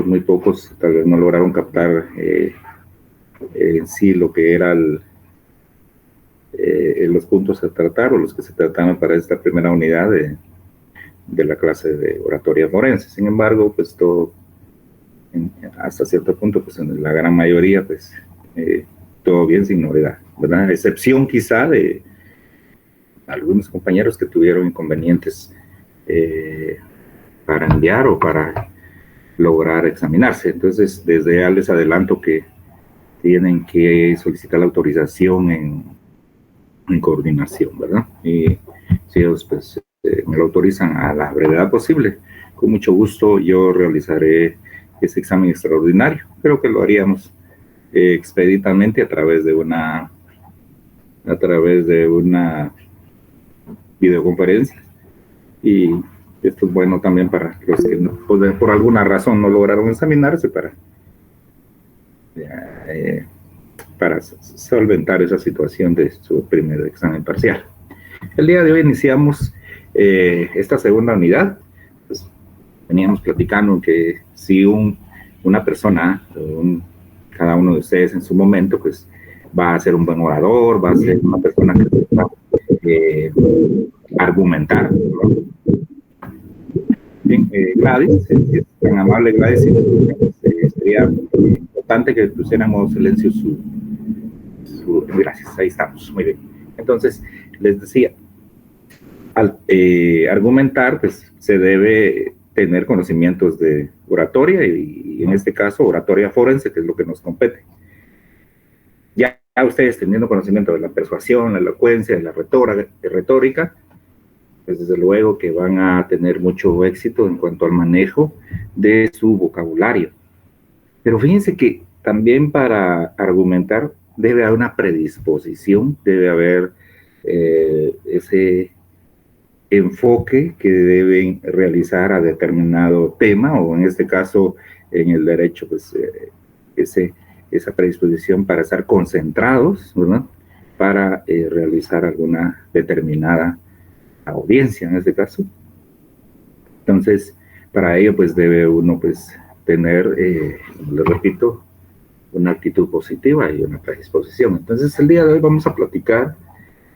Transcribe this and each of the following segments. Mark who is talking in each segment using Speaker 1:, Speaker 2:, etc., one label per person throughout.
Speaker 1: muy pocos tal vez no lograron captar en sí lo que era los puntos a tratar o los que se trataban para esta primera unidad de la clase de oratoria forense. Sin embargo, pues todo, hasta cierto punto, pues en la gran mayoría, pues todo bien sin novedad, ¿verdad? Excepción quizá de algunos compañeros que tuvieron inconvenientes para enviar o para lograr examinarse. Entonces, desde ya les adelanto que tienen que solicitar la autorización en coordinación, ¿verdad? Y si ellos pues, me lo autorizan a la brevedad posible, con mucho gusto yo realizaré ese examen extraordinario. Creo que lo haríamos expeditamente a través de una videoconferencia, y esto es bueno también para los que no, por alguna razón no lograron examinarse, para solventar esa situación de su primer examen parcial. El día de hoy iniciamos esta segunda unidad. Pues, veníamos platicando que si una persona, cada uno de ustedes en su momento, pues va a ser un buen orador, va a ser una persona que va a argumentar, ¿no? Bien, Gladys, si es tan amable Gladys, sería importante que pusiéramos silencio gracias, ahí estamos, muy bien. Entonces, les decía, al argumentar, pues se debe tener conocimientos de oratoria y en este caso oratoria forense, que es lo que nos compete. Ya ustedes teniendo conocimiento de la persuasión, la elocuencia, de la retórica, pues desde luego que van a tener mucho éxito en cuanto al manejo de su vocabulario. Pero fíjense que también para argumentar debe haber una predisposición, debe haber ese enfoque que deben realizar a determinado tema, o en este caso en el derecho, pues esa predisposición para estar concentrados, ¿verdad? Para realizar alguna determinada audiencia en este caso. Entonces, para ello pues debe uno pues tener, les repito, una actitud positiva y una predisposición. Entonces, el día de hoy vamos a platicar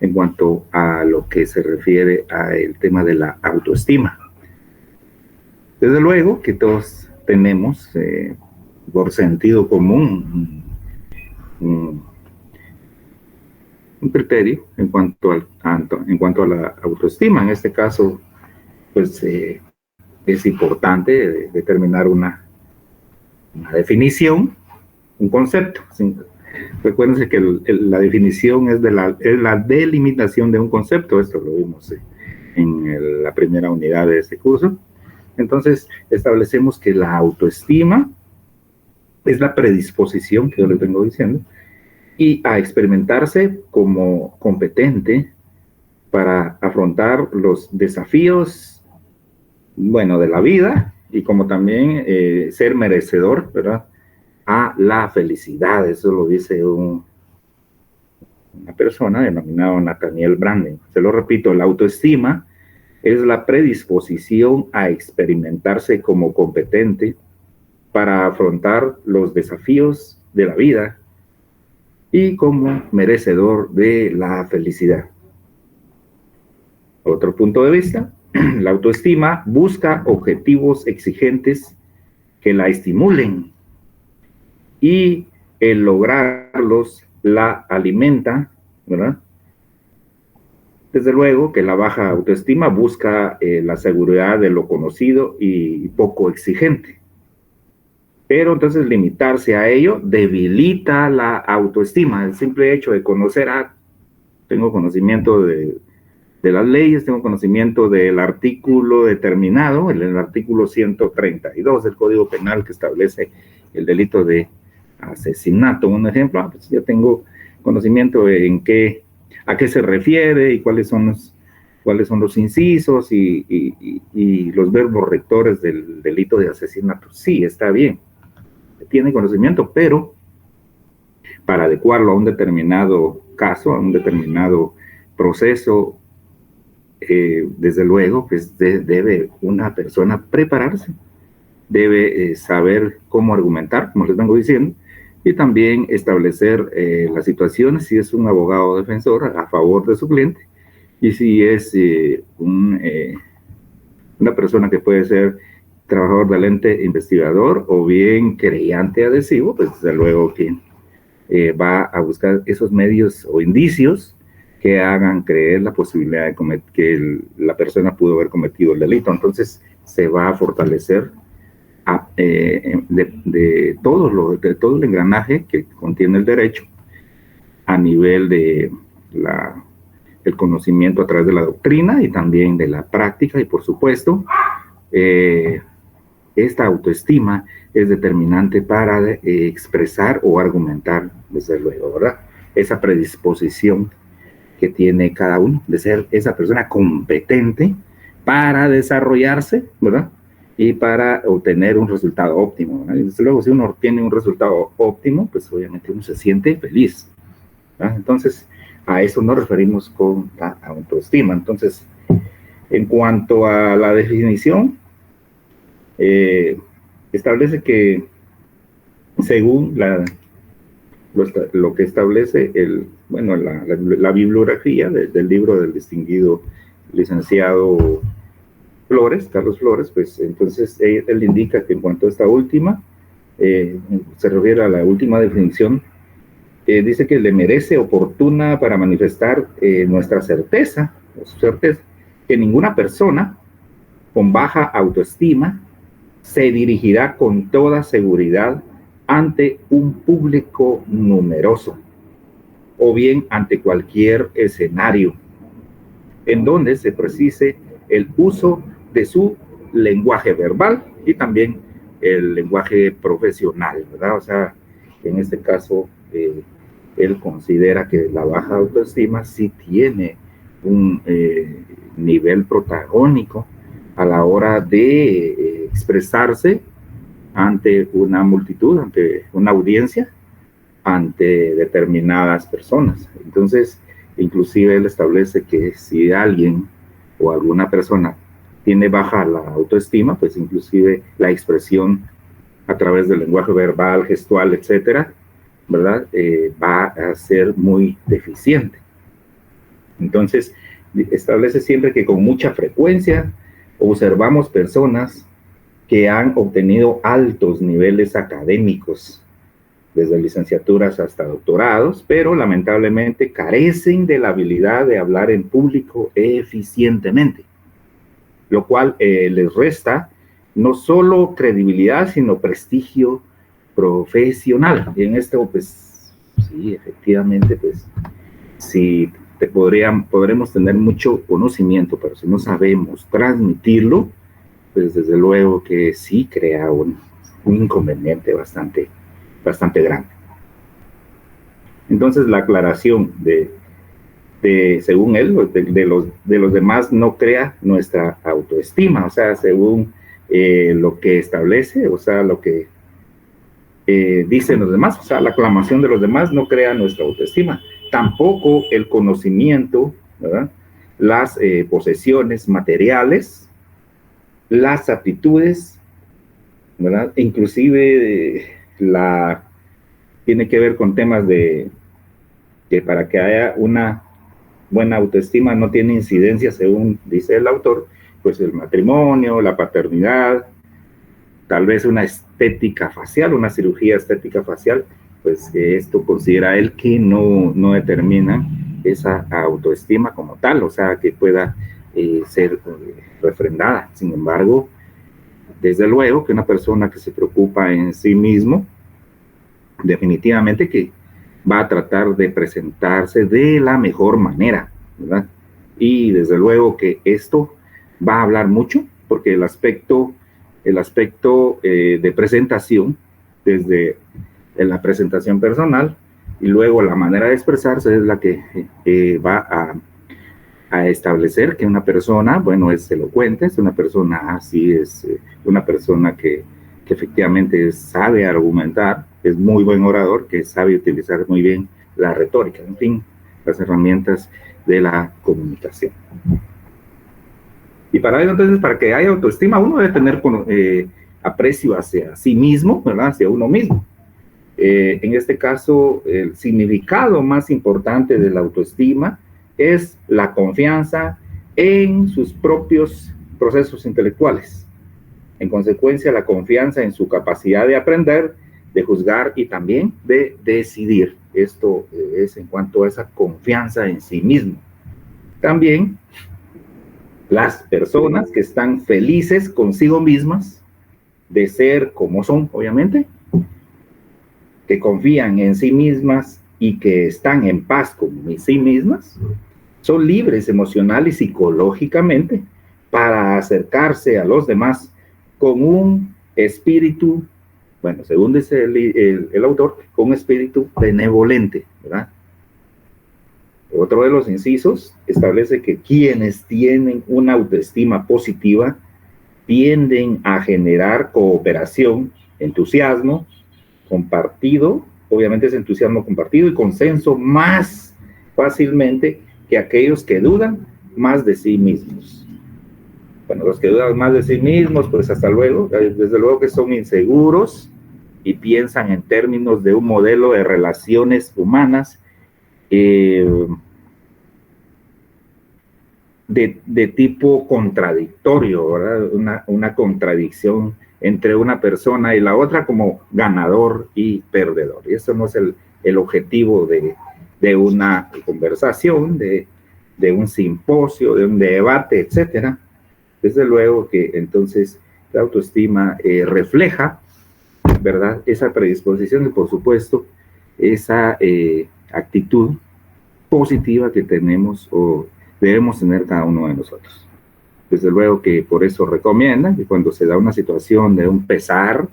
Speaker 1: en cuanto a lo que se refiere al tema de la autoestima. Desde luego que todos tenemos, por sentido común, un criterio en cuanto a la autoestima. En este caso, pues es importante determinar una definición, un concepto. Recuérdense que la definición es la delimitación de un concepto. Esto lo vimos en la primera unidad de este curso. Entonces, establecemos que la autoestima es la predisposición, que yo les vengo diciendo, y a experimentarse como competente para afrontar los desafíos, bueno, de la vida, y como también ser merecedor, ¿verdad?, a la felicidad. Eso lo dice una persona denominada Nathaniel Branden. Se lo repito, la autoestima es la predisposición a experimentarse como competente para afrontar los desafíos de la vida y como merecedor de la felicidad. Otro punto de vista, la autoestima busca objetivos exigentes que la estimulen, y el lograrlos la alimenta, ¿verdad? Desde luego que la baja autoestima busca la seguridad de lo conocido y poco exigente. Pero entonces limitarse a ello debilita la autoestima. El simple hecho de conocer, tengo conocimiento de las leyes, tengo conocimiento del artículo determinado, el artículo 132 del Código Penal, que establece el delito de asesinato, un ejemplo. Pues ya tengo conocimiento a qué se refiere y cuáles son los incisos y los verbos rectores del delito de asesinato. Sí, está bien, tiene conocimiento, pero para adecuarlo a un determinado caso, a un determinado proceso, desde luego, pues debe una persona prepararse debe saber cómo argumentar, como les vengo diciendo, y también establecer las situaciones si es un abogado defensor a favor de su cliente y si es una persona que puede ser trabajador del ente investigador o bien querellante adhesivo, pues desde luego que va a buscar esos medios o indicios que hagan creer la posibilidad de que la persona pudo haber cometido el delito. Entonces se va a fortalecer de todo el engranaje que contiene el derecho a nivel de el conocimiento a través de la doctrina y también de la práctica, y por supuesto esta autoestima es determinante para expresar o argumentar, desde luego, ¿verdad? Esa predisposición que tiene cada uno de ser esa persona competente para desarrollarse, ¿verdad? Y para obtener un resultado óptimo, ¿verdad? Y desde luego, si uno obtiene un resultado óptimo, pues obviamente uno se siente feliz, ¿verdad? Entonces, a eso nos referimos con la autoestima. Entonces, en cuanto a la definición, establece que según lo que establece la bibliografía del libro del distinguido licenciado Flores, Carlos Flores, pues entonces él indica que en cuanto a esta última, se refiere a la última definición, dice que le merece oportuna para manifestar nuestra certeza, que ninguna persona con baja autoestima se dirigirá con toda seguridad ante un público numeroso o bien ante cualquier escenario en donde se precise el uso de su lenguaje verbal y también el lenguaje profesional, ¿verdad? O sea, en este caso, él considera que la baja autoestima sí tiene un nivel protagónico a la hora de expresarse ante una multitud, ante una audiencia, ante determinadas personas. Entonces, inclusive él establece que si alguien o alguna persona tiene baja la autoestima, pues inclusive la expresión a través del lenguaje verbal, gestual, etcétera, ¿verdad? Va a ser muy deficiente. Entonces, establece siempre que con mucha frecuencia observamos personas que han obtenido altos niveles académicos, desde licenciaturas hasta doctorados, pero lamentablemente carecen de la habilidad de hablar en público eficientemente, lo cual les resta no solo credibilidad, sino prestigio profesional. Y en esto, pues, sí, efectivamente, pues, sí, podremos tener mucho conocimiento, pero si no sabemos transmitirlo, pues desde luego que sí crea un inconveniente bastante grande. Entonces, la aclaración según él, de los demás no crea nuestra autoestima, o sea, según lo que establece, o sea, lo que dicen los demás, o sea, la aclamación de los demás no crea nuestra autoestima. Tampoco el conocimiento, ¿verdad? Las posesiones materiales, las aptitudes, ¿verdad? Inclusive tiene que ver con temas de que para que haya una buena autoestima no tiene incidencia, según dice el autor, pues el matrimonio, la paternidad, tal vez una estética facial, una cirugía estética facial, pues esto considera él que no determina esa autoestima como tal, o sea, que pueda ser refrendada. Sin embargo, desde luego que una persona que se preocupa en sí mismo, definitivamente que va a tratar de presentarse de la mejor manera, ¿verdad? Y desde luego que esto va a hablar mucho, porque el aspecto de presentación, desde la presentación personal y luego la manera de expresarse es la que va a establecer que una persona, bueno, es elocuente, es una persona así, es una persona que efectivamente sabe argumentar, es muy buen orador, que sabe utilizar muy bien la retórica, en fin, las herramientas de la comunicación. Y para ello, entonces, para que haya autoestima, uno debe tener aprecio hacia sí mismo, ¿verdad? Hacia uno mismo. En este caso, el significado más importante de la autoestima es la confianza en sus propios procesos intelectuales. En consecuencia, la confianza en su capacidad de aprender, de juzgar y también de decidir. Esto es en cuanto a esa confianza en sí mismo. También las personas que están felices consigo mismas de ser como son, obviamente, que confían en sí mismas y que están en paz con sí mismas, son libres emocional y psicológicamente para acercarse a los demás con un espíritu, bueno, según dice el autor, con un espíritu benevolente, ¿verdad? Otro de los incisos establece que quienes tienen una autoestima positiva tienden a generar cooperación, entusiasmo compartido, obviamente es entusiasmo compartido y consenso más fácilmente que aquellos que dudan más de sí mismos. Bueno, los que dudan más de sí mismos, pues hasta luego, desde luego que son inseguros y piensan en términos de un modelo de relaciones humanas de tipo contradictorio, ¿verdad? Una contradicción entre una persona y la otra como ganador y perdedor. Y eso no es el objetivo de una conversación, de un simposio, de un debate, etcétera. Desde luego que entonces la autoestima refleja, ¿verdad?, esa predisposición y por supuesto esa actitud positiva que tenemos o debemos tener cada uno de nosotros. Desde luego que por eso recomiendan que cuando se da una situación de un pesar,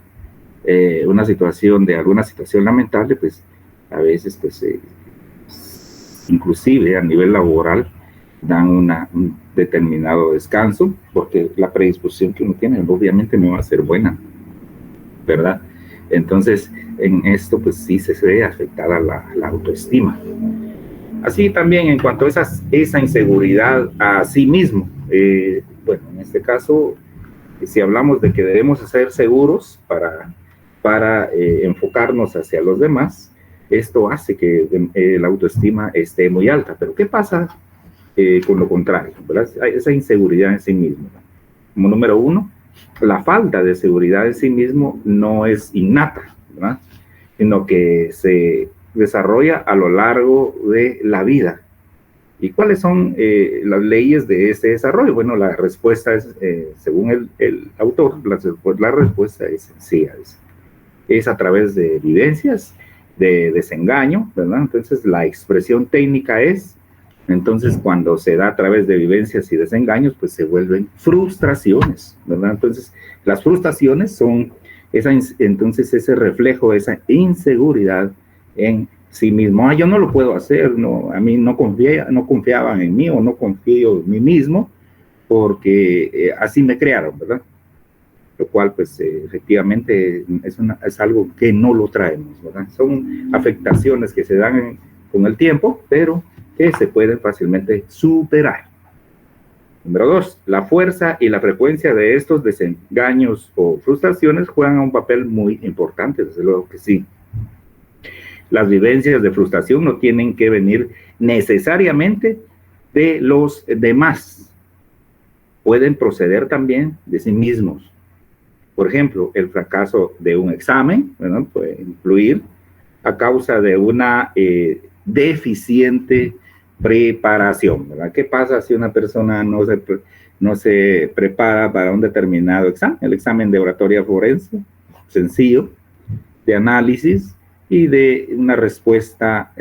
Speaker 1: una situación de alguna situación lamentable, pues a veces inclusive a nivel laboral dan un determinado descanso, porque la predisposición que uno tiene obviamente no va a ser buena, ¿verdad? Entonces, en esto pues sí se ve afectada la autoestima. Así también en cuanto a esa inseguridad a sí mismo, bueno, en este caso, si hablamos de que debemos ser seguros para enfocarnos hacia los demás, esto hace que la autoestima esté muy alta. Pero ¿qué pasa con lo contrario, ¿verdad? Esa inseguridad en sí mismo. Como número uno, la falta de seguridad en sí mismo no es innata, ¿verdad?, sino que se desarrolla a lo largo de la vida. ¿Y cuáles son las leyes de ese desarrollo? Bueno, la respuesta es, según el autor, la respuesta es sencilla. Es a través de evidencias, de desengaño, ¿verdad? Entonces, la expresión técnica es, entonces, cuando se da a través de vivencias y desengaños, pues se vuelven frustraciones, ¿verdad? Entonces, las frustraciones son entonces ese reflejo, esa inseguridad en sí mismo. Yo no lo puedo hacer, no, a mí no confiaban en mí o no confío en mí mismo porque así me crearon, ¿verdad? Lo cual, pues, efectivamente es algo que no lo traemos, ¿verdad? Son afectaciones que se dan con el tiempo, pero que se pueden fácilmente superar. Número 2, la fuerza y la frecuencia de estos desengaños o frustraciones juegan un papel muy importante, desde luego que sí. Las vivencias de frustración no tienen que venir necesariamente de los demás. Pueden proceder también de sí mismos. Por ejemplo, el fracaso de un examen, ¿verdad?, puede influir a causa de una deficiente preparación, ¿verdad? ¿Qué pasa si una persona no se prepara para un determinado examen? El examen de oratoria forense, sencillo, de análisis y de una respuesta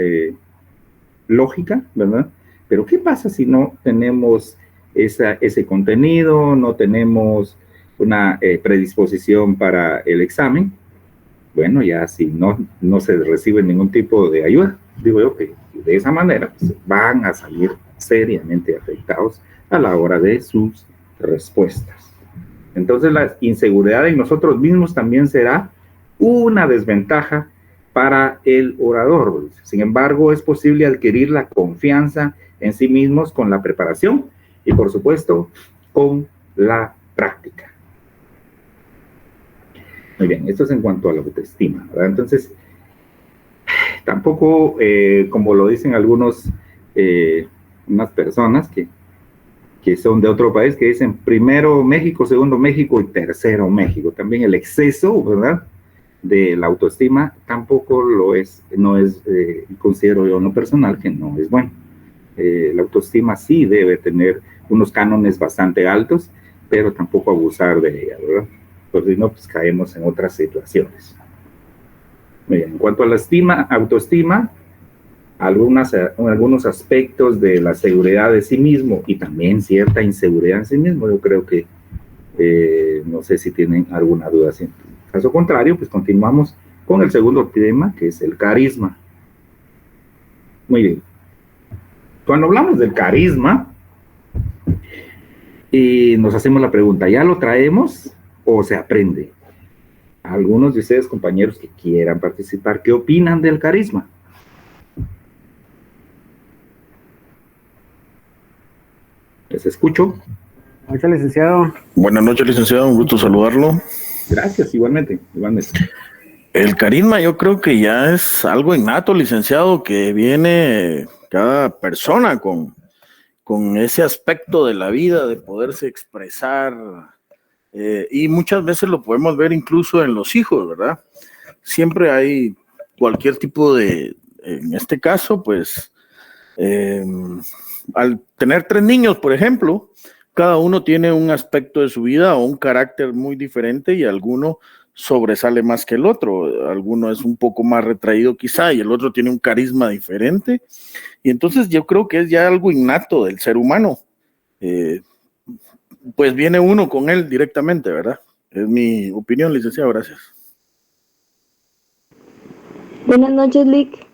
Speaker 1: lógica, ¿verdad? Pero ¿qué pasa si no tenemos ese contenido, no tenemos una predisposición para el examen? Bueno, ya si no se recibe ningún tipo de ayuda, digo yo que de esa manera pues, van a salir seriamente afectados a la hora de sus respuestas. Entonces la inseguridad en nosotros mismos también será una desventaja para el orador. Sin embargo, es posible adquirir la confianza en sí mismos con la preparación y, por supuesto, con la práctica. Muy bien, esto es en cuanto a la autoestima, ¿verdad? Entonces, tampoco, como lo dicen algunos, unas personas que son de otro país, que dicen primero México, segundo México y tercero México. También el exceso, ¿verdad?, de la autoestima tampoco lo es, no es, considero yo, no personal, que no es bueno. La autoestima sí debe tener unos cánones bastante altos, pero tampoco abusar de ella, ¿verdad? Porque si no, pues caemos en otras situaciones. Bien, en cuanto a la autoestima, algunos aspectos de la seguridad de sí mismo y también cierta inseguridad en sí mismo, yo creo que no sé si tienen alguna duda. En caso contrario, pues continuamos con el segundo tema, que es el carisma. Muy bien. Cuando hablamos del carisma, nos hacemos la pregunta, ¿ya lo traemos o se aprende? Algunos de ustedes, compañeros que quieran participar, ¿qué opinan del carisma? Les escucho.
Speaker 2: Buenas noches, licenciado.
Speaker 3: Buenas noches, licenciado. Un gusto saludarlo.
Speaker 1: Gracias, igualmente.
Speaker 3: El carisma yo creo que ya es algo innato, licenciado, que viene cada persona con ese aspecto de la vida, de poderse expresar. Y muchas veces lo podemos ver incluso en los hijos, ¿verdad? Siempre hay cualquier tipo en este caso, pues, al tener 3 niños, por ejemplo, cada uno tiene un aspecto de su vida o un carácter muy diferente y alguno sobresale más que el otro. Alguno es un poco más retraído quizá y el otro tiene un carisma diferente. Y entonces yo creo que es ya algo innato del ser humano. Pues viene uno con él directamente, ¿verdad? Es mi opinión, licenciado. Gracias.
Speaker 4: Buenas noches, Lick.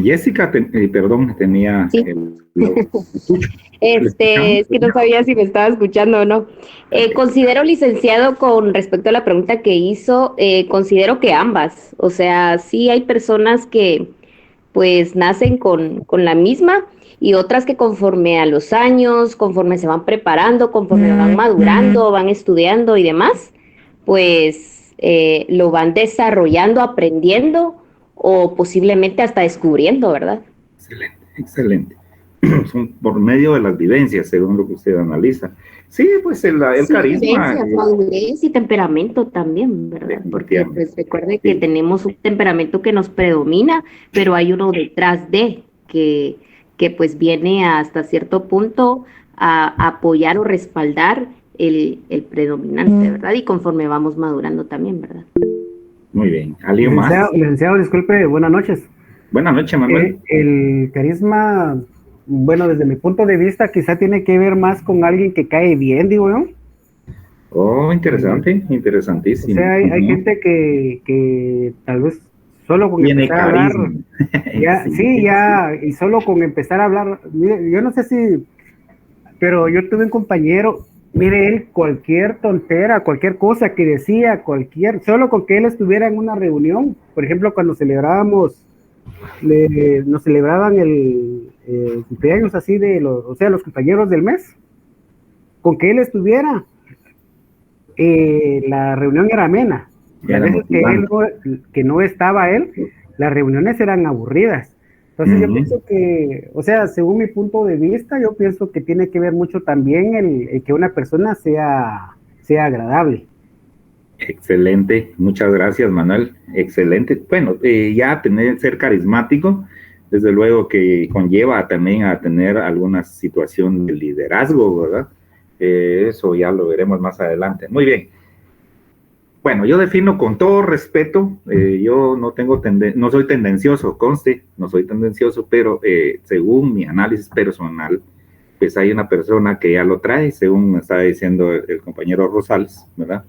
Speaker 1: Jessica, perdón, tenía
Speaker 4: Sí. Es que no sabía si me estaba escuchando o no. Considero, licenciado, con respecto a la pregunta que hizo, considero que ambas. O sea, sí hay personas que pues nacen con la misma y otras que conforme a los años, conforme se van preparando, conforme van madurando, van estudiando y demás, pues lo van desarrollando, aprendiendo o posiblemente hasta descubriendo, ¿verdad?
Speaker 1: Excelente, excelente. Son por medio de las vivencias, según lo que usted analiza. Sí, pues el
Speaker 4: Sí,
Speaker 1: carisma.
Speaker 4: vivencias, madurez y temperamento también, ¿verdad? Porque pues recuerde que tenemos un temperamento que nos predomina, pero hay uno detrás de que pues viene hasta cierto punto a apoyar o respaldar el predominante, ¿verdad? Y conforme vamos madurando también, ¿verdad?
Speaker 1: Muy bien. ¿Alguien más?
Speaker 2: Licenciado, disculpe, buenas noches.
Speaker 1: Buenas noches, Manuel.
Speaker 2: El carisma, bueno, desde mi punto de vista, quizá tiene que ver más con alguien que cae bien, digo yo.
Speaker 1: Oh, interesante, interesantísimo.
Speaker 2: O sea, hay gente que tal vez solo con
Speaker 1: Tiene
Speaker 2: empezar a hablar, y solo con empezar a hablar, mire, yo no sé si, pero yo tuve un compañero, mire, él cualquier tontera, cualquier cosa que decía, solo con que él estuviera en una reunión, por ejemplo, cuando celebrábamos, nos celebraban el cumpleaños así de los compañeros del mes, con que él estuviera, la reunión era amena. Las veces que no estaba él, las reuniones eran aburridas. Entonces yo pienso que, o sea, según mi punto de vista, yo pienso que tiene que ver mucho también el que una persona sea agradable.
Speaker 1: Excelente, muchas gracias, Manuel. Excelente. Bueno, ya ser carismático, desde luego que conlleva también a tener alguna situación de liderazgo, ¿verdad? Eso ya lo veremos más adelante. Muy bien. Bueno, yo defino con todo respeto, yo no soy tendencioso, conste, no soy tendencioso, pero según mi análisis personal, pues hay una persona que ya lo trae, según me estaba diciendo el compañero Rosales, ¿verdad?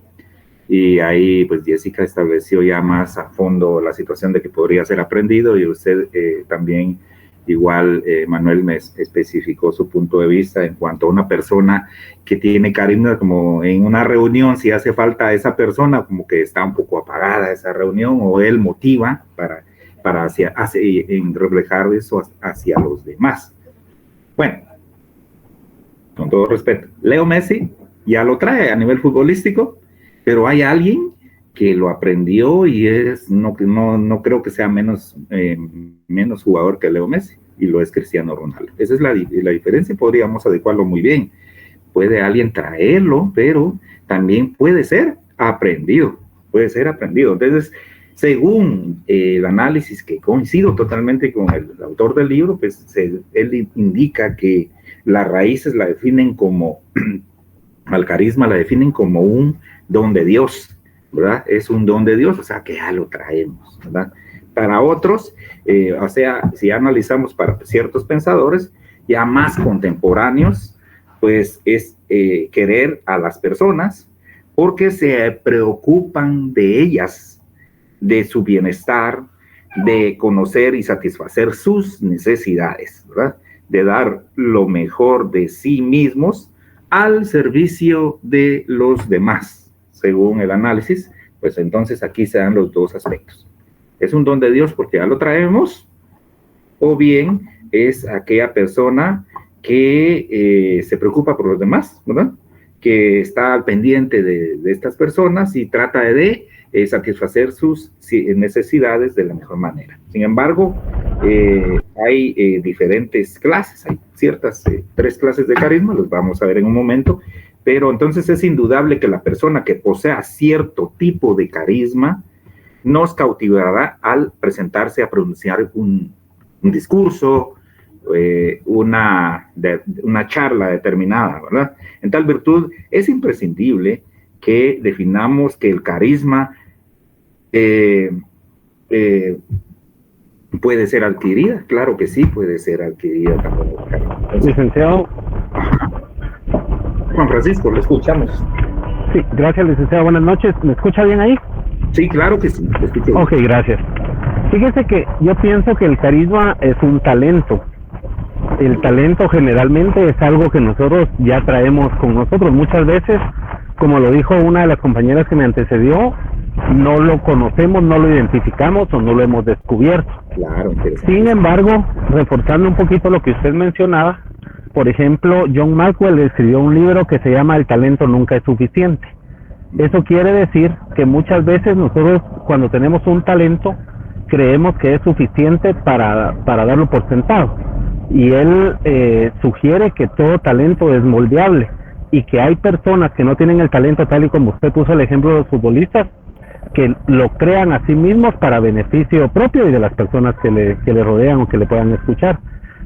Speaker 1: Y ahí pues Jessica estableció ya más a fondo la situación de que podría ser aprendido y usted también Igual Manuel me especificó su punto de vista en cuanto a una persona que tiene carisma, como en una reunión, si hace falta a esa persona, como que está un poco apagada esa reunión, o él motiva para reflejar eso hacia los demás. Bueno, con todo respeto, Leo Messi ya lo trae a nivel futbolístico, pero hay alguien que lo aprendió y no creo que sea menos jugador que Leo Messi, y lo es Cristiano Ronaldo. Esa es la diferencia, podríamos adecuarlo muy bien. Puede alguien traerlo, pero también puede ser aprendido. Entonces, según el análisis, que coincido totalmente con el autor del libro, pues él indica que las raíces la definen como, al carisma la definen como un don de Dios, ¿verdad? Es un don de Dios, o sea, que ya lo traemos, ¿verdad? Para otros, o sea, si analizamos para ciertos pensadores ya más contemporáneos, pues es querer a las personas porque se preocupan de ellas, de su bienestar, de conocer y satisfacer sus necesidades, ¿verdad? De dar lo mejor de sí mismos al servicio de los demás, según el análisis. Pues entonces aquí se dan los dos aspectos. ¿Es un don de Dios porque ya lo traemos? ¿O bien es aquella persona que se preocupa por los demás, ¿verdad? Que está al pendiente de estas personas y trata de satisfacer sus necesidades de la mejor manera? Sin embargo, hay diferentes clases, hay ciertas 3 clases de carisma, los vamos a ver en un momento, pero entonces es indudable que la persona que posea cierto tipo de carisma nos cautivará al presentarse a pronunciar un discurso, una charla determinada, ¿verdad? En tal virtud, es imprescindible que definamos que el carisma puede ser adquirida. Claro que sí, puede ser adquirida también.
Speaker 2: Licenciado.
Speaker 1: Juan Francisco, lo escuchamos.
Speaker 2: Sí, gracias, licenciado. Buenas noches. ¿Me escucha bien ahí?
Speaker 1: Sí, claro que sí. Lo escucho bien.
Speaker 2: Ok, gracias. Fíjese que yo pienso que el carisma es un talento. El talento generalmente es algo que nosotros ya traemos con nosotros. Muchas veces, como lo dijo una de las compañeras que me antecedió, no lo conocemos, no lo identificamos o no lo hemos descubierto.
Speaker 1: Claro,
Speaker 2: sin embargo, reforzando un poquito lo que usted mencionaba, por ejemplo, John Maxwell escribió un libro que se llama El talento nunca es suficiente. Eso quiere decir que muchas veces nosotros, cuando tenemos un talento, creemos que es suficiente para darlo por sentado. Y él sugiere que todo talento es moldeable y que hay personas que no tienen el talento, tal y como usted puso el ejemplo de los futbolistas, que lo crean a sí mismos para beneficio propio y de las personas que le rodean o que le puedan escuchar.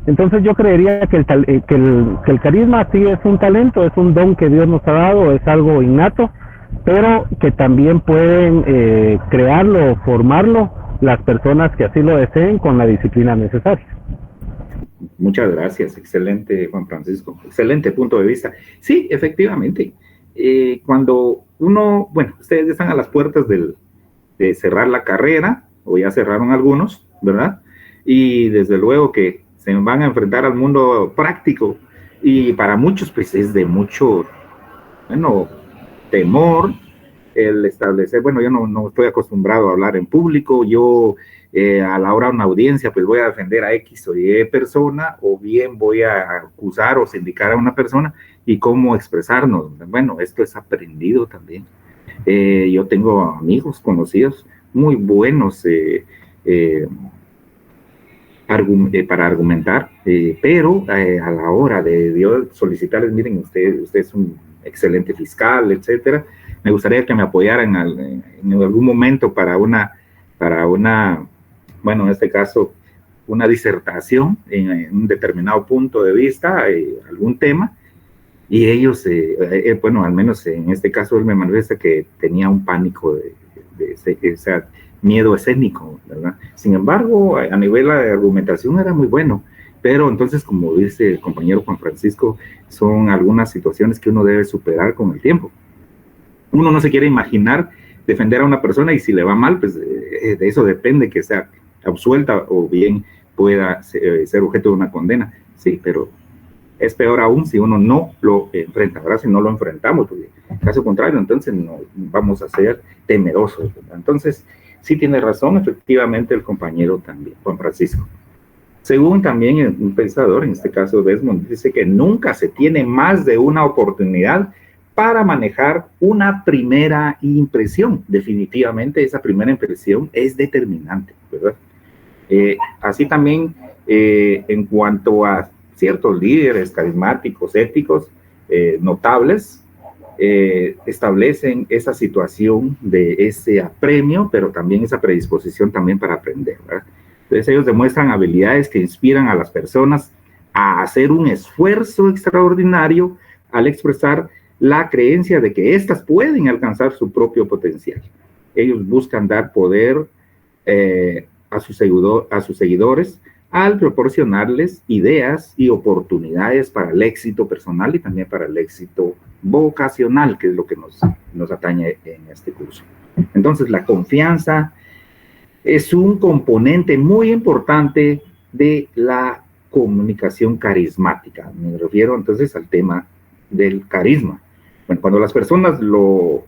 Speaker 2: Entonces yo creería que el carisma sí es un talento, es un don que Dios nos ha dado, es algo innato, pero que también pueden crearlo o formarlo las personas que así lo deseen con la disciplina necesaria.
Speaker 1: Muchas gracias, excelente Juan Francisco, excelente punto de vista. Sí, efectivamente, cuando uno, bueno, ustedes están a las puertas de cerrar la carrera, o ya cerraron algunos, ¿verdad? Y desde luego que se van a enfrentar al mundo práctico, y para muchos pues es de mucho, bueno, temor el establecer, bueno, yo no estoy acostumbrado a hablar en público, yo a la hora de una audiencia pues voy a defender a X o Y persona, o bien voy a acusar o sindicar a una persona, y cómo expresarnos. Bueno, esto es aprendido también. Yo tengo amigos conocidos muy buenos para argumentar, pero a la hora de yo solicitarles, miren, usted es un excelente fiscal, etcétera, me gustaría que me apoyaran en algún momento para una, bueno, en este caso, una disertación en un determinado punto de vista, algún tema, y ellos, bueno, al menos en este caso él me manifiesta que tenía un pánico o sea, miedo escénico, ¿verdad? Sin embargo, a nivel de argumentación era muy bueno, pero entonces, como dice el compañero Juan Francisco, son algunas situaciones que uno debe superar con el tiempo. Uno no se quiere imaginar defender a una persona, y si le va mal, pues de eso depende que sea absuelta o bien pueda ser objeto de una condena. Sí, pero es peor aún si uno no lo enfrenta, ¿verdad? Si no lo enfrentamos, porque en caso contrario, entonces no vamos a ser temerosos, ¿verdad? Entonces, sí tiene razón, efectivamente, el compañero también, Juan Francisco. Según también un pensador, en este caso Desmond, dice que nunca se tiene más de una oportunidad para manejar una primera impresión. Definitivamente esa primera impresión es determinante, ¿verdad? Así también, en cuanto a ciertos líderes carismáticos, éticos, notables, establecen esa situación de ese apremio, pero también esa predisposición también para aprender, ¿verdad? Entonces ellos demuestran habilidades que inspiran a las personas a hacer un esfuerzo extraordinario al expresar la creencia de que éstas pueden alcanzar su propio potencial. Ellos buscan dar poder a sus seguidores al proporcionarles ideas y oportunidades para el éxito personal y también para el éxito vocacional, que es lo que nos atañe en este curso. Entonces, la confianza es un componente muy importante de la comunicación carismática. Me refiero entonces al tema del carisma. Bueno, cuando las personas los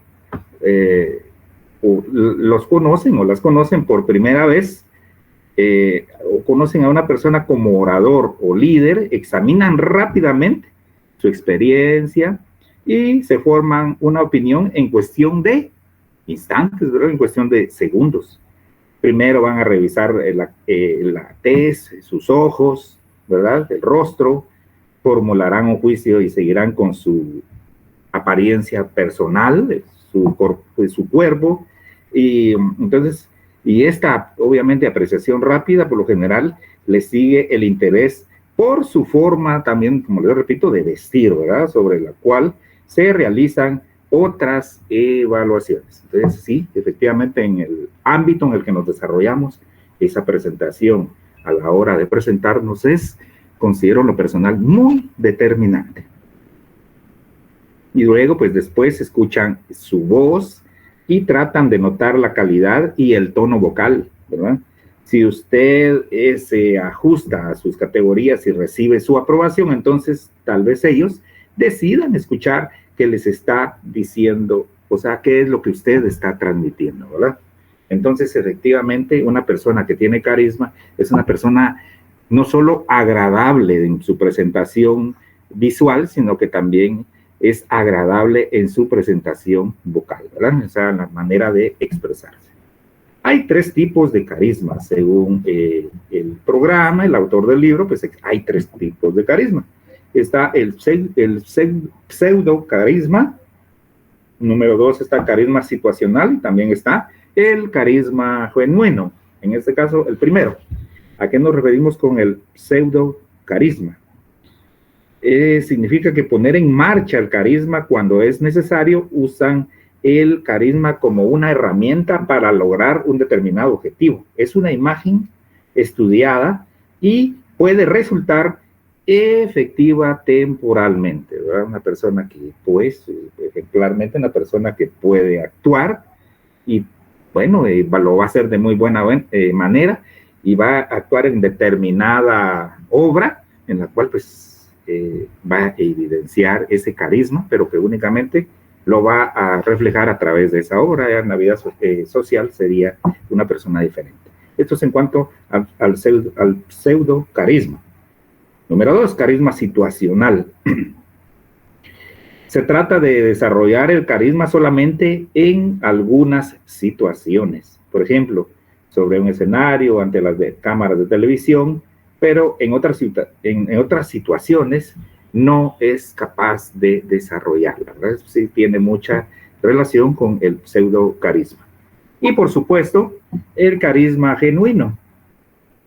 Speaker 1: conocen o las conocen por primera vez, o conocen a una persona como orador o líder, examinan rápidamente su experiencia y se forman una opinión en cuestión de instantes, ¿verdad? En cuestión de segundos. Primero van a revisar la tez, sus ojos, ¿verdad? El rostro, formularán un juicio y seguirán con su apariencia personal, su cuerpo, y entonces, y esta obviamente apreciación rápida, por lo general, le sigue el interés por su forma también, como les repito, de vestir, ¿verdad? Sobre la cual se realizan otras evaluaciones. Entonces, sí, efectivamente, en el ámbito en el que nos desarrollamos, esa presentación a la hora de presentarnos es, considero en lo personal, muy determinante. Y luego, pues después escuchan su voz y tratan de notar la calidad y el tono vocal, ¿verdad? Si usted se ajusta a sus categorías y recibe su aprobación, entonces tal vez ellos decidan escuchar qué les está diciendo, o sea, qué es lo que usted está transmitiendo, ¿verdad? Entonces, efectivamente, una persona que tiene carisma es una persona no solo agradable en su presentación visual, sino que también es agradable en su presentación vocal, ¿verdad? O sea, la manera de expresarse. Hay 3 tipos de carisma, según el programa, el autor del libro, pues hay 3 tipos de carisma. Está el pseudo carisma, número 2 está carisma situacional, y también está el carisma genuino, en este caso el primero. ¿A qué nos referimos con el pseudo carisma? Significa que poner en marcha el carisma cuando es necesario, usan el carisma como una herramienta para lograr un determinado objetivo. Es una imagen estudiada y puede resultar efectiva temporalmente, ¿verdad? Una persona que, pues, ejemplarmente una persona que puede actuar y, bueno, lo va a hacer de muy buena manera y va a actuar en determinada obra en la cual, pues, va a evidenciar ese carisma, pero que únicamente lo va a reflejar a través de esa obra. En la vida social sería una persona diferente. Esto es en cuanto al pseudo carisma. Número 2, carisma situacional. Se trata de desarrollar el carisma solamente en algunas situaciones. Por ejemplo, sobre un escenario, ante las cámaras de televisión, pero en otras situaciones no es capaz de desarrollarla, ¿verdad? Sí tiene mucha relación con el pseudo carisma. Y por supuesto, el carisma genuino.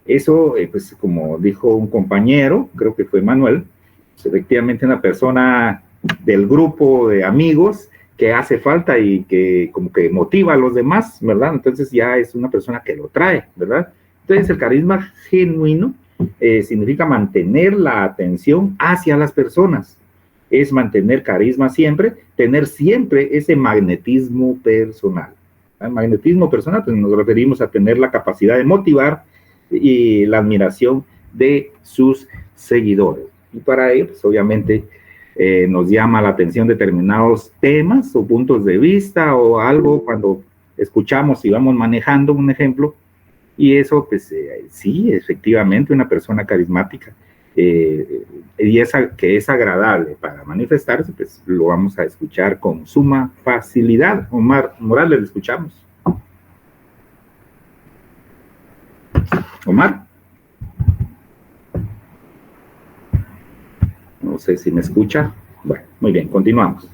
Speaker 1: Eso, pues como dijo un compañero, creo que fue Manuel, pues, efectivamente una persona del grupo de amigos que hace falta y que como que motiva a los demás, ¿verdad? Entonces ya es una persona que lo trae, ¿verdad? Entonces el carisma genuino significa mantener la atención hacia las personas. Es mantener carisma siempre, tener siempre ese magnetismo personal. Al magnetismo personal, pues nos referimos a tener la capacidad de motivar y la admiración de sus seguidores. Y para ello, pues obviamente, nos llama la atención determinados temas o puntos de vista o algo cuando escuchamos y vamos manejando un ejemplo, y eso, pues sí, efectivamente, una persona carismática y esa que es agradable para manifestarse, pues lo vamos a escuchar con suma facilidad. Omar Morales, le escuchamos. Omar. No sé si me escucha. Bueno, muy bien, continuamos.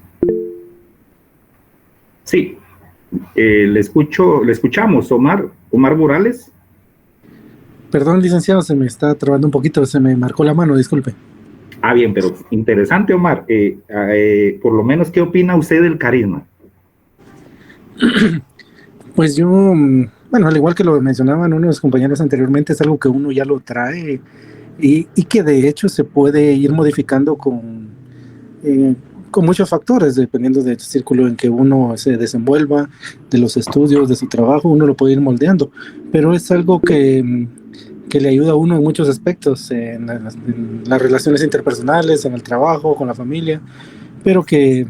Speaker 1: Sí, le escuchamos, Omar Morales.
Speaker 5: Perdón, licenciado, se me está trabando un poquito, se me marcó la mano, disculpe.
Speaker 1: Ah, bien, pero interesante, Omar. Por lo menos, ¿qué opina usted del carisma?
Speaker 5: Pues yo, bueno, al igual que lo mencionaban unos compañeros anteriormente, es algo que uno ya lo trae y que de hecho se puede ir modificando con muchos factores, dependiendo del círculo en que uno se desenvuelva, de los estudios, de su trabajo, uno lo puede ir moldeando, pero es algo que le ayuda a uno en muchos aspectos, en las relaciones interpersonales, en el trabajo, con la familia, pero que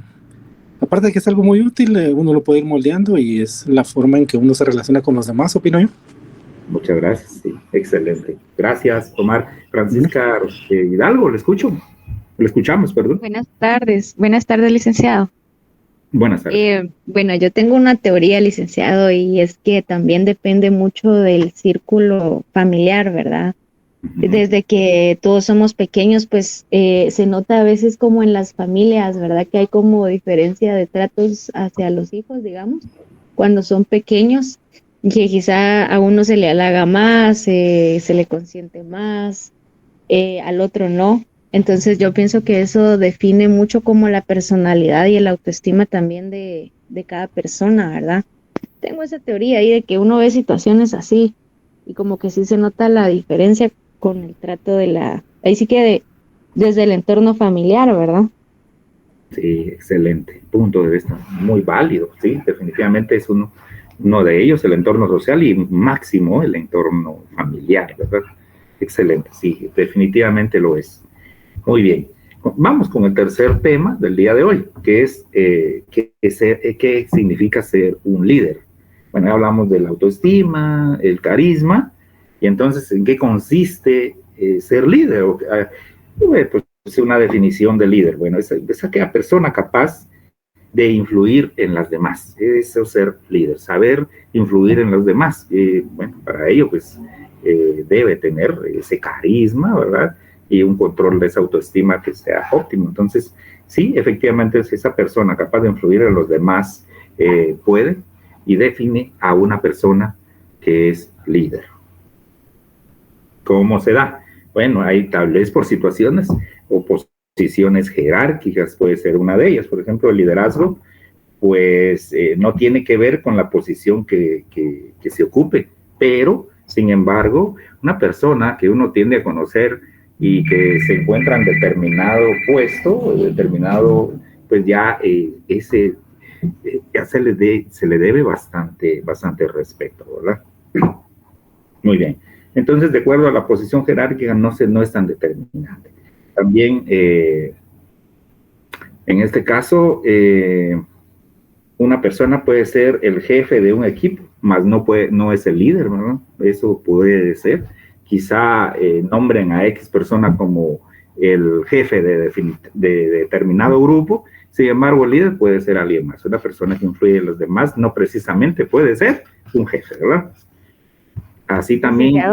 Speaker 5: aparte de que es algo muy útil, uno lo puede ir moldeando y es la forma en que uno se relaciona con los demás, opino yo.
Speaker 1: Muchas gracias, sí, excelente. Gracias, Omar. Francisca Hidalgo, le escuchamos, perdón.
Speaker 6: Buenas tardes, licenciado.
Speaker 1: Buenas tardes.
Speaker 6: Bueno, yo tengo una teoría, licenciado, y es que también depende mucho del círculo familiar, ¿verdad? Desde que todos somos pequeños, pues se nota a veces como en las familias, ¿verdad? Que hay como diferencia de tratos hacia los hijos, digamos, cuando son pequeños, que quizá a uno se le halaga más, se le consiente más, al otro no. Entonces yo pienso que eso define mucho como la personalidad y el autoestima también de cada persona, ¿verdad? Tengo esa teoría ahí de que uno ve situaciones así y como que sí se nota la diferencia con el trato ahí sí que desde el entorno familiar, ¿verdad?
Speaker 1: Sí, excelente. Punto de vista muy válido, sí, definitivamente es uno de ellos, el entorno social y máximo el entorno familiar, ¿verdad? Excelente, sí, definitivamente lo es. Muy bien. Vamos con el tercer tema del día de hoy, que es qué significa ser un líder. Bueno, ya hablamos de la autoestima, el carisma, y entonces, ¿en qué consiste ser líder? Pues una definición de líder. Bueno, es aquella persona capaz de influir en las demás. Eso es ser líder, saber influir en los demás. Bueno, para ello, pues, debe tener ese carisma, ¿verdad? Y un control de esa autoestima que sea óptimo. Entonces, sí, efectivamente, es esa persona capaz de influir en los demás, puede y define a una persona que es líder. ¿Cómo se da? Bueno, hay tal vez por situaciones o posiciones jerárquicas, puede ser una de ellas. Por ejemplo, el liderazgo, pues no tiene que ver con la posición que se ocupe, pero, sin embargo, una persona que uno tiende a conocer y que se encuentra en determinado puesto, pues ya ya se le debe bastante respeto, ¿verdad? Muy bien. Entonces, de acuerdo a la posición jerárquica, no es tan determinante. También, en este caso, una persona puede ser el jefe de un equipo, mas no es el líder, ¿verdad? Eso puede ser. Quizá nombren a X persona como el jefe de determinado grupo, sin embargo, el líder puede ser alguien más, una persona que influye en los demás, no precisamente puede ser un jefe, ¿verdad? Así también,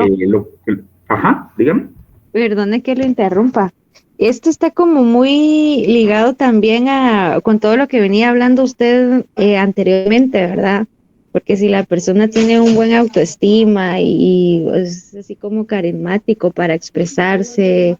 Speaker 1: ajá, dígame.
Speaker 6: Perdone que lo interrumpa. Esto está como muy ligado también con todo lo que venía hablando usted anteriormente, ¿verdad? Porque si la persona tiene un buen autoestima y es así como carismático para expresarse,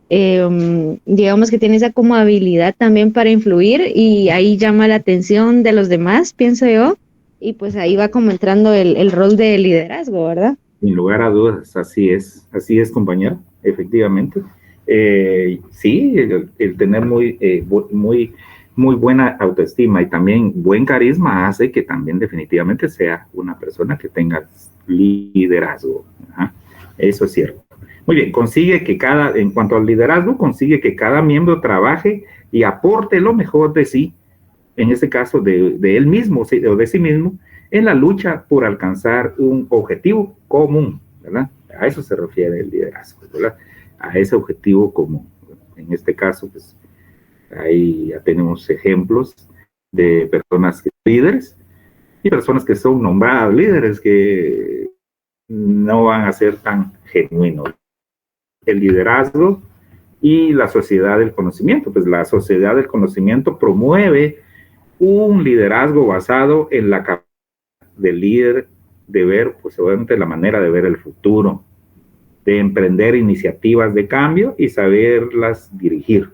Speaker 6: digamos que tiene esa como habilidad también para influir y ahí llama la atención de los demás, pienso yo, y pues ahí va como entrando el rol de liderazgo, ¿verdad?
Speaker 1: Sin lugar a dudas, así es, compañero, efectivamente. Sí, el tener muy buena autoestima y también buen carisma hace que también definitivamente sea una persona que tenga liderazgo. ¿Ah? Eso es cierto. Muy bien, en cuanto al liderazgo, consigue que cada miembro trabaje y aporte lo mejor de sí, en este caso de él mismo o de sí mismo, en la lucha por alcanzar un objetivo común, ¿verdad? A eso se refiere el liderazgo, ¿verdad? A ese objetivo común. En este caso, pues, ahí ya tenemos ejemplos de personas que son líderes y personas que son nombradas líderes que no van a ser tan genuinos. El liderazgo y la sociedad del conocimiento. Pues la sociedad del conocimiento promueve un liderazgo basado en la capacidad del líder de ver, pues obviamente, la manera de ver el futuro, de emprender iniciativas de cambio y saberlas dirigir,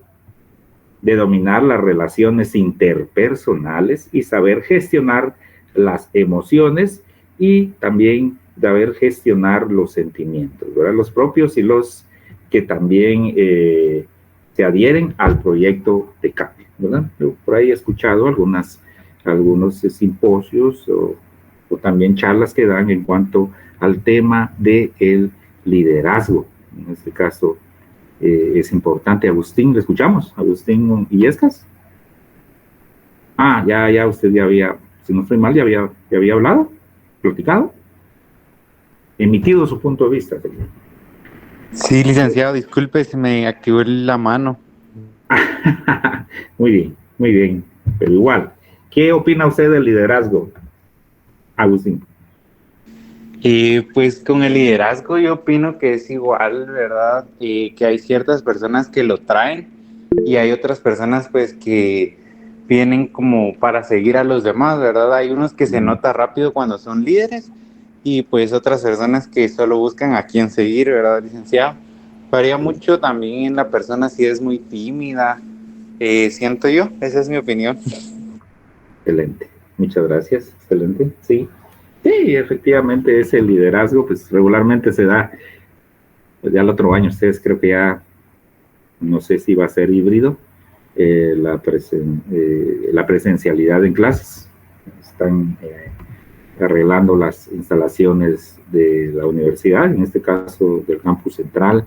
Speaker 1: de dominar las relaciones interpersonales y saber gestionar las emociones y también saber gestionar los sentimientos, ¿verdad? Los propios y los que también se adhieren al proyecto de cambio, ¿verdad? Yo por ahí he escuchado algunos simposios o también charlas que dan en cuanto al tema del liderazgo. En este caso, es importante. Agustín, ¿le escuchamos? Agustín Illescas. Ya usted ya había, si no estoy mal, ya había hablado, platicado, emitido su punto de vista.
Speaker 7: Sí, licenciado, disculpe, se me activó la mano.
Speaker 1: Muy bien, pero igual, ¿qué opina usted del liderazgo, Agustín?
Speaker 7: Pues con el liderazgo yo opino que es igual, ¿verdad? Que hay ciertas personas que lo traen y hay otras personas pues que vienen como para seguir a los demás, ¿verdad? Hay unos que se nota rápido cuando son líderes y pues otras personas que solo buscan a quién seguir, ¿verdad, licenciado? Varía mucho también en la persona si es muy tímida, siento yo, esa es mi opinión.
Speaker 1: Excelente, muchas gracias, excelente, sí. Sí, efectivamente ese liderazgo pues regularmente se da, pues ya el otro año ustedes creo que ya, no sé si va a ser híbrido, la presencialidad en clases. Están arreglando las instalaciones de la universidad, en este caso del campus central.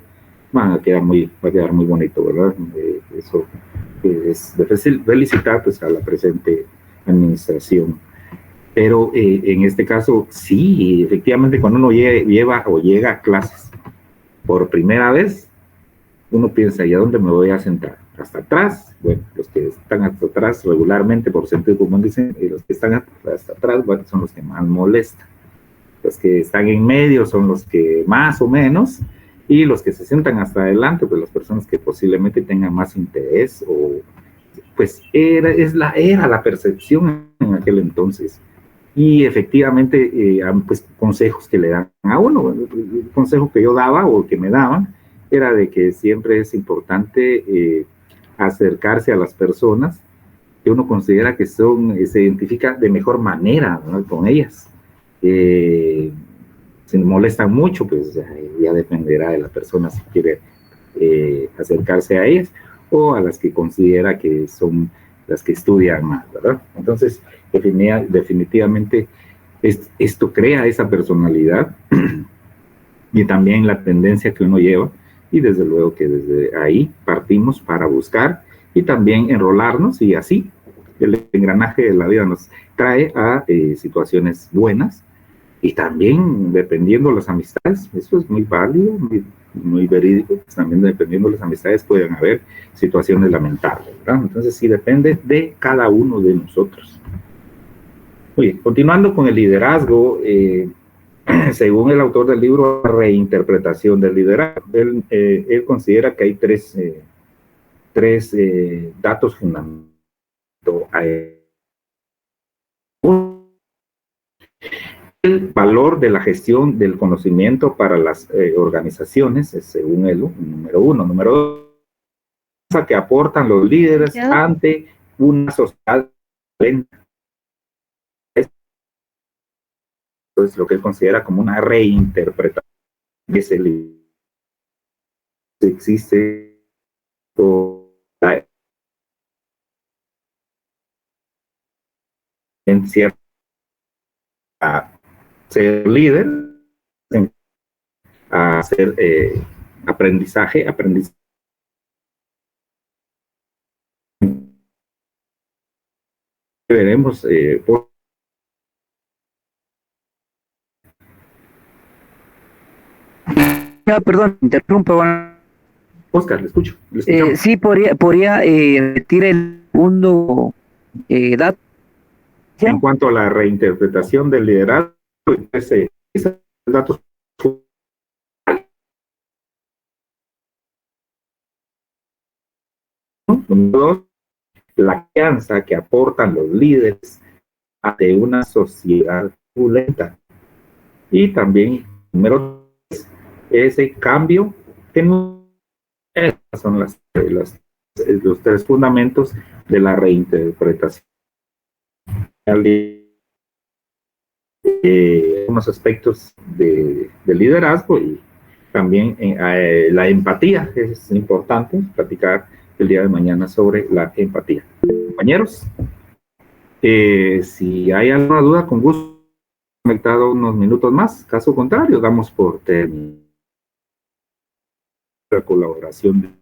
Speaker 1: Va a quedar muy bonito, ¿verdad? Eso es de felicitar pues a la presente administración. Pero en este caso, sí, efectivamente, cuando uno llega a clases por primera vez, uno piensa, ¿y a dónde me voy a sentar? ¿Hasta atrás? Bueno, los que están hasta atrás regularmente, por sentido común dicen, y los que están hasta atrás, bueno, son los que más molestan. Los que están en medio son los que más o menos, y los que se sientan hasta adelante, pues las personas que posiblemente tengan más interés, o pues era la percepción en aquel entonces. Y efectivamente, pues consejos que le dan a uno. El consejo que yo daba o que me daban era de que siempre es importante acercarse a las personas que uno considera que se identifica de mejor manera, ¿no?, con ellas. Si molestan mucho, pues ya dependerá de la persona si quiere acercarse a ellas o a las que considera que son las que estudian más, ¿verdad? Entonces, definitivamente esto crea esa personalidad y también la tendencia que uno lleva, y desde luego que desde ahí partimos para buscar y también enrolarnos, y así el engranaje de la vida nos trae a situaciones buenas, y también dependiendo de las amistades, eso es muy válido, muy verídico, pues también dependiendo de las amistades pueden haber situaciones lamentables, ¿verdad? Entonces sí depende de cada uno de nosotros. Muy bien, continuando con el liderazgo, según el autor del libro Reinterpretación del liderazgo, él considera que hay tres datos fundamentales. El valor de la gestión del conocimiento para las organizaciones, según él, número uno. Número dos, que aportan los líderes ante una sociedad lenta. Entonces, lo que él considera como una reinterpretación de ese libro. Existe en cierta ser líder a hacer aprendizaje. Veremos
Speaker 8: Perdón, interrumpo.
Speaker 1: Oscar, le escucho.
Speaker 8: Sí, podría repetir el segundo dato.
Speaker 1: En cuanto a la reinterpretación del liderazgo, esos datos. Número 2, la confianza que aportan los líderes ante una sociedad turbulenta. Y también, número 3, ese cambio que no. Estos son los 3 fundamentos de la reinterpretación. Unos aspectos de liderazgo y también la empatía. Es importante platicar el día de mañana sobre la empatía. Compañeros, si hay alguna duda, con gusto, conectado unos minutos más. Caso contrario, damos por terminada la colaboración.